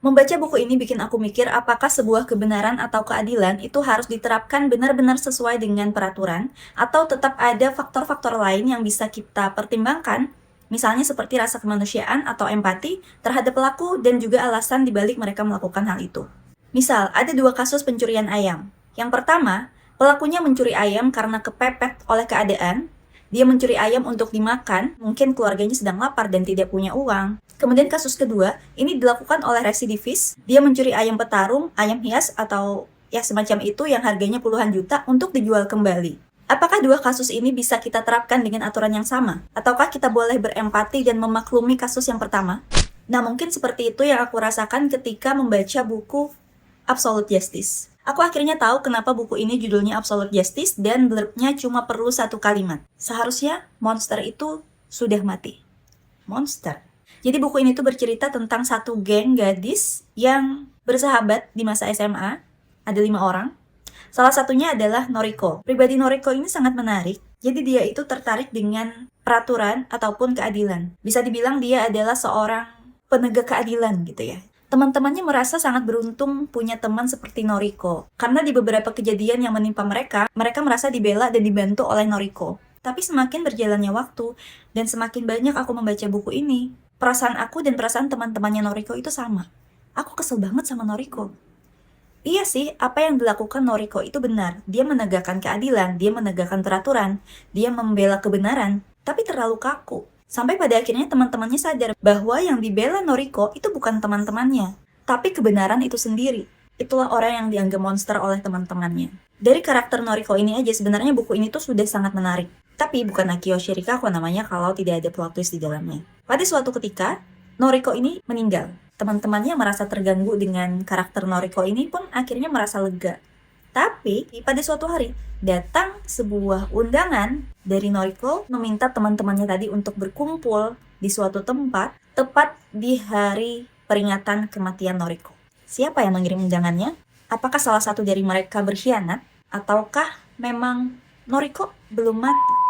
Membaca buku ini bikin aku mikir apakah sebuah kebenaran atau keadilan itu harus diterapkan benar-benar sesuai dengan peraturan, atau tetap ada faktor-faktor lain yang bisa kita pertimbangkan, misalnya seperti rasa kemanusiaan atau empati terhadap pelaku dan juga alasan dibalik mereka melakukan hal itu. Misal, ada dua kasus pencurian ayam. Yang pertama, pelakunya mencuri ayam karena kepepet oleh keadaan. Dia mencuri ayam untuk dimakan, mungkin keluarganya sedang lapar dan tidak punya uang. Kemudian kasus kedua, ini dilakukan oleh residivis. Dia mencuri ayam petarung, ayam hias, atau ya semacam itu yang harganya puluhan juta untuk dijual kembali. Apakah dua kasus ini bisa kita terapkan dengan aturan yang sama? Ataukah kita boleh berempati dan memaklumi kasus yang pertama? Nah, mungkin seperti itu yang aku rasakan ketika membaca buku Absolute Justice. Aku akhirnya tahu kenapa buku ini judulnya Absolute Justice dan blurbnya cuma perlu satu kalimat. Seharusnya monster itu sudah mati. Monster. Jadi buku ini tuh bercerita tentang satu geng gadis yang bersahabat di masa SMA. Ada 5 orang. Salah satunya adalah Noriko. Pribadi Noriko ini sangat menarik. Jadi dia itu tertarik dengan peraturan ataupun keadilan. Bisa dibilang dia adalah seorang penegak keadilan gitu ya. Teman-temannya merasa sangat beruntung punya teman seperti Noriko. Karena di beberapa kejadian yang menimpa mereka merasa dibela dan dibantu oleh Noriko. Tapi semakin berjalannya waktu, dan semakin banyak aku membaca buku ini, perasaan aku dan perasaan teman-temannya Noriko itu sama. Aku kesel banget sama Noriko. Iya sih, apa yang dilakukan Noriko itu benar. Dia menegakkan keadilan, dia menegakkan peraturan, dia membela kebenaran, tapi terlalu kaku. Sampai pada akhirnya teman-temannya sadar bahwa yang dibela Noriko itu bukan teman-temannya, tapi kebenaran itu sendiri. Itulah orang yang dianggap monster oleh teman-temannya. Dari karakter Noriko ini aja sebenarnya buku ini tuh sudah sangat menarik. Tapi bukan Akio Shirikawa namanya kalau tidak ada plot twist di dalamnya. Pada suatu ketika, Noriko ini meninggal. Teman-temannya merasa terganggu dengan karakter Noriko ini pun akhirnya merasa lega. Tapi pada suatu hari, datang sebuah undangan dari Noriko meminta teman-temannya tadi untuk berkumpul di suatu tempat tepat di hari peringatan kematian Noriko. Siapa yang mengirim undangannya? Apakah salah satu dari mereka berkhianat? Ataukah memang Noriko belum mati?